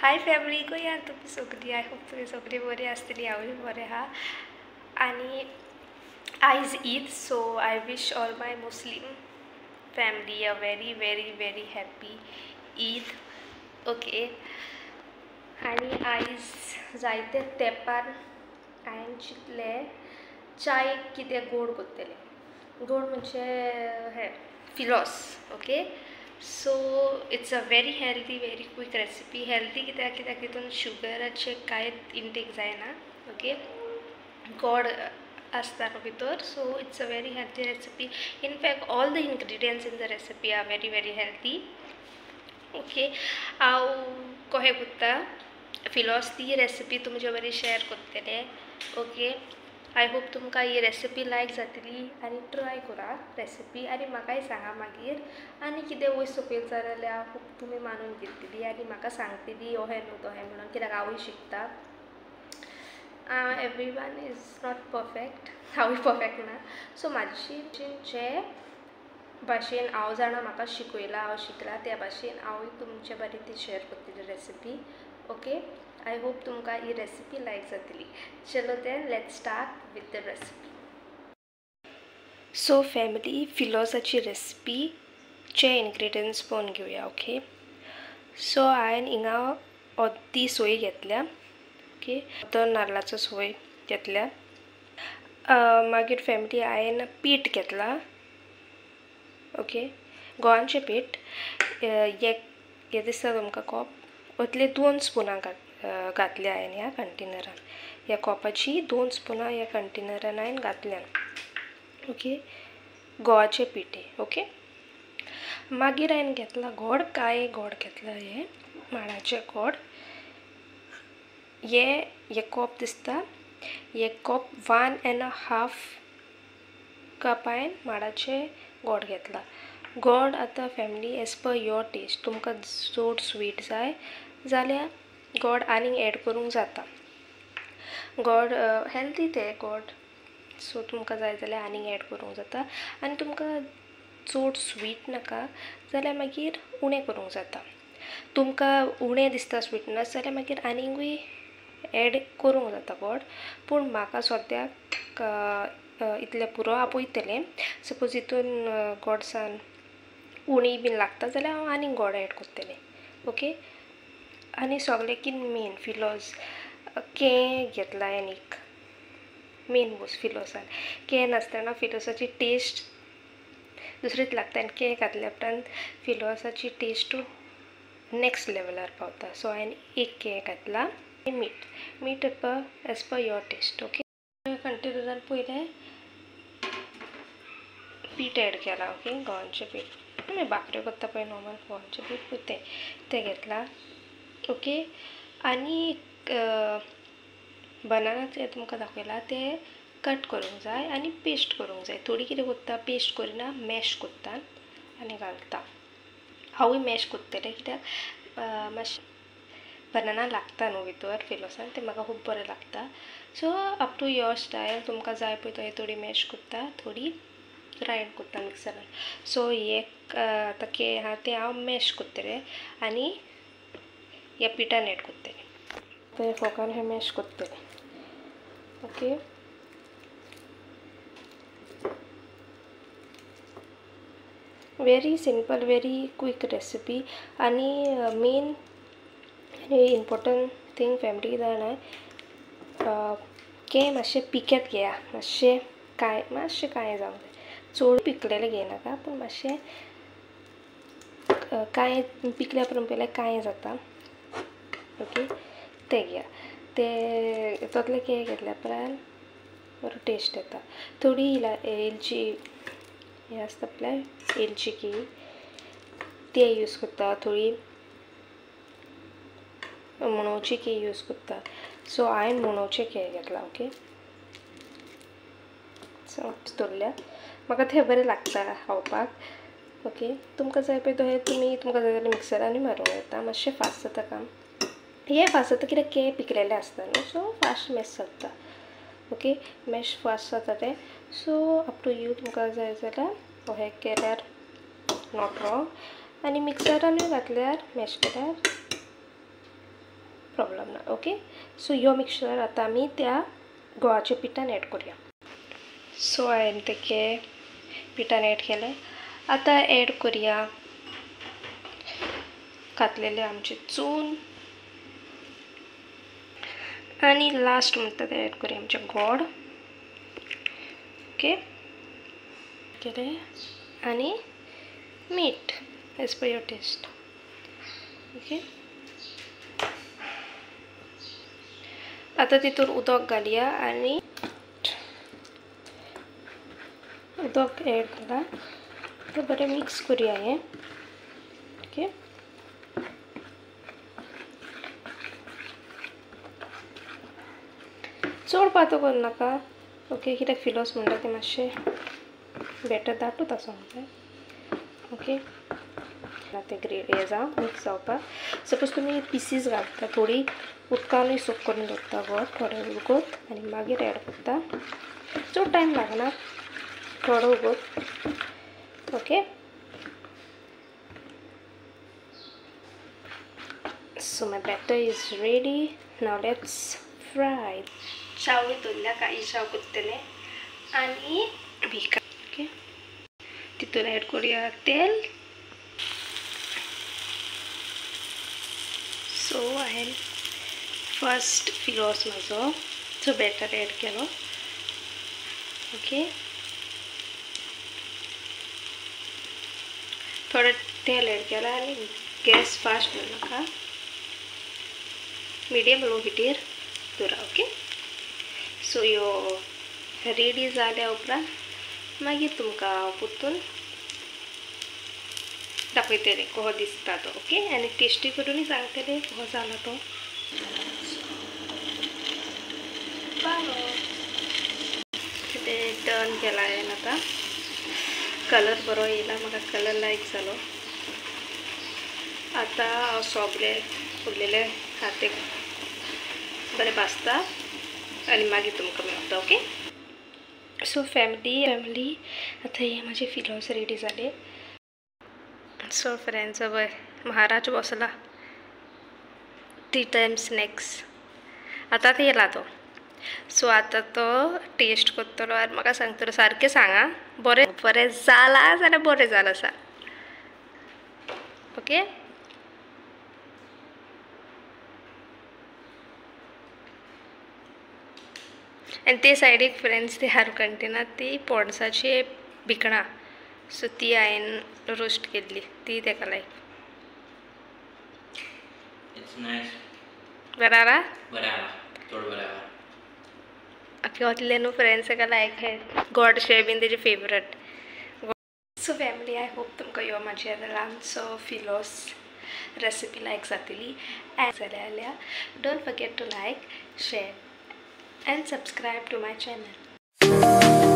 Hi family को यार तुम्ही सगळी आय होप तुम्ही सगळी बरी आसतली हांवूय बरें आहा आनी आयज Eid so I wish all my Muslim family a very very very happy Eid okay. आनी आयज जायते तेंपार हांवें चिंतलें चाय कितें गोड करतलें गोड म्हणजे हे फिलोस okay. So it's a very healthy very quick recipe healthy कित्याक तितून शुगराचे कांयच इंटेक जायना ओके गोड आसता न्हू भितर so it's a very healthy recipe in fact all the ingredients in the recipe are very very healthy okay. हांव कशें करता फिलोस ती रेसिपी तुमचे बरी शेअर करतलें ओके। आय होप तुमकां ही रेसिपी लायक जातली आनी ट्राय करा रेसिपी आनी म्हाकाय सांगा मागीर आनी कितें वयर सकयल जाल्यार खूब तुमी मानून घेतली आनी म्हाका सांगतली अहें न्हू तहें म्हणून कित्याक हांवूय शिकता। Every one is not perfect हांवूय परफेक्ट ना सो म्हाजी जे भाशेन हांव जाणा म्हाका शिकयलां हांव शिकलां त्या भाशेन हांवूय तुमचे बरी ती शेअर करतली रेसिपी ओके। आय होप तुमकां ही रेसिपी लायक जातली चलो then let's start with the recipe. So family फिलोसाची रेसिपीचे इंग्रेडियंट्स पळोवन घेवया ओके। सो हांवें हिंगा अर्दी सोय घेतल्या ओके तो नाल्लाचो सोय घेतल्या मागीर फॅमिली हांवें पीठ घेतला ओके गव्हाचें पीठ हे दिसता तुमकां कॉप अतले 2 स्पुनां घातल्या हांवें ह्या कंटेनरान ह्या कॉपाची 2 स्पुनां ह्या कंटेनरान हांवें घातल्या ओके गव्हाचें पिठे ओके। मागीर हांवें घेतला गोड काळे गोड घेतला हे माडाचें गोड हे कॉप दिसता हे कॉप 1.5 कप हांवें माडाचें गोड घेतला गोड आतां family as per your taste तुमकां चड स्वीट जाय जाल्यार गोड आनीक एड करूंक जाता गोड हेल्दी तें गोड सो तुमकां जाय जाल्यार आनीक एड करूंक जाता आनी तुमकां चड स्वीट नाका जाल्यार मागीर उणें करूंक जाता तुमकां उणें दिसता स्वीटनस जाल्यार मागीर आनिकूय एड करूंक जाता गोड पूण म्हाका सद्याक इतलें पुरो आपयतलें सपोज हितून गोडसान उणी बीन लागता जाल्यार हांव आनीक गोड एड करतलें ओके। आनी सगळ्याकीन मेन फिलोस केळें घेतला आनीक मेन वस्त फिलोसान केळें नासतना फिलोसाची टेस्ट दुसरीच लागता आनी केळें घातल्या उपरांत फिलोसाची टेस्ट नेक्स्ट लेवलार पावता सो हांवें एक केळें घातला मीठ as per your taste okay. कंटेनरान पयलें पीठ एड केलां ओके गव्हाचें पीठ भाकऱ्यो करता पळय नॉर्मल गव्हाचें पीठ तें घेतलां ओके। आनी बनाना जे तुमकां दाखयला ते कट करूंक जाय आनी पेस्ट करूंक जाय थोडी कितें करता पेस्ट करिना मॅश करता आनी घालता हांवूय मॅश करतलें कित्याक मातशें बनाना लागता न्हू भितर फिलोसान तें म्हाका खूब बरें लागता so up to your style तुमकां जाय पळय तशें थोडी मॅश करता थोडी ग्रायंड करता मिक्सरान सो हे आतां केळें आहा तें हांव मॅश करतलें आनी ह्या पिठान एड करतलें ते फोकान हें मॅश करतलें okay. Very simple very quick recipe आनी मेन इम्पॉर्टंट थिंग फॅमिली जाणां केळें मातशें पिकेत घेया मातशें काळें जावंक जाय चड पिकलेलें घेयनाका पूण मातशें काळें पिकल्या उपरांत पयलें काळें जाता ओके तें घेया ते तसलें केळें घेतल्या उपरांत बरो टेस्ट येता थोडी एलची हें आसता पळय एलची केळी ते यूज करता थोडी मुणोवची केळी यूज करता सो हांवें मुणोवचें केळें घेतलां ओके सो दवरल्या म्हाका तें बरें लागता खावपाक ओके। तुमकां जाय पळय तशें तुमकां जाय जाल्यार मिक्सरानूय मारूंक येता मातशें फास्ट जाता काम हें फास्ट जाता कित्याक केळें पिकलेलें आसता न्हू सो फास्ट मॅश जाता ओके मॅश फास्ट जाता तें सो अप टू यू तुमकां जाय जाल्यार अहें केल्यार नॉट रॉंग आनी मिक्सरानूय घातल्यार मॅश केल्यार प्रॉब्लेम ना. ओके. सो ह्यो मिक्सचर आतां आमी त्या गव्हाच्या पिठान ॲड करूया. सो हांवें तेके पिठान ॲड केलें. आतां ॲड करूया घातलेले आमचे चून आणि लास्ट म्हणटा ते ॲड करूया आमचे गोड. ओके. केलें आणि मीठ as per your taste. Okay. आता तितून उदक घालया आणि उदक ॲड करा. तर बरें मिक्स करूया हें. ओके. चड पातळ करूं नाका. ओके. कित्याक फिलोस म्हणटा ते मातशें बेटर दाटूच आसूंक जाय. ओके. ते ग्रेड हे जावं मिक्स जावपाक. सपोज तुमी पिसीस घालता थोडी उदकानूय सोक करून दवरता गोड थोडे उगोत आनी मागीर ॲड करता. चड टायम लागना, थोडो उगोत. Okay. So my batter is ready. Now let's fry. चावय दवरल्या काळी चाव करतले आनी भिका. ओके. तितून ॲड करूया तेल. सो हांवें फर्स्ट फिलोस म्हाजो जो बॅटर ॲड केलो. ओके. थोडं तेल ॲड केला आनी गॅस फास्ट दवरनाका, मिडियम लो हिटीर दवरा. ओके. सो ह्यो रेडी जाल्या उपरांत मागीर तुमकां हांव परतून दाखयतलें कसो दिसता तो. ओके. आनी टेस्टी करूनय सांगतलें कसो जाला तो. तें टर्न केला हांवें आतां. कलर बरो येयला, म्हाका कलर लायक जालो. आतां हांव सोगले उरलेले हातेक बरें भाजता आनी मागीर तुमकां मेळटा. ओके. सो फॅमिली आतां हे म्हाजे फिलोस रेडी जाले. सो फ्रेंड्स पळय महाराज बसला 3 टायम्स स्नॅक्स. आतां येयला तो. सो आतां तो टेस्ट करतलो आनी म्हाका सांगतलो. सारकें सांगा बरें बरें जाला जाल्यार बरें जालां सांग. ओके. आनी ते सायडीक फ्रेंड्स ती हारकंटिना ती पणसाची भिकणां. सो ती हांवें रोस्ट केल्ली ती तेका लायक. बरें आला. ओके. होतले न्हू फ्रेंड्स ताका लायक हे गोडशे बीन तेजे favourite. So family I hope तुमकां ह्यो म्हाजे ल्हानसो फिलोस रेसिपी लायक जातली. एंड जाल्यार don't forget to like, share and subscribe to my channel.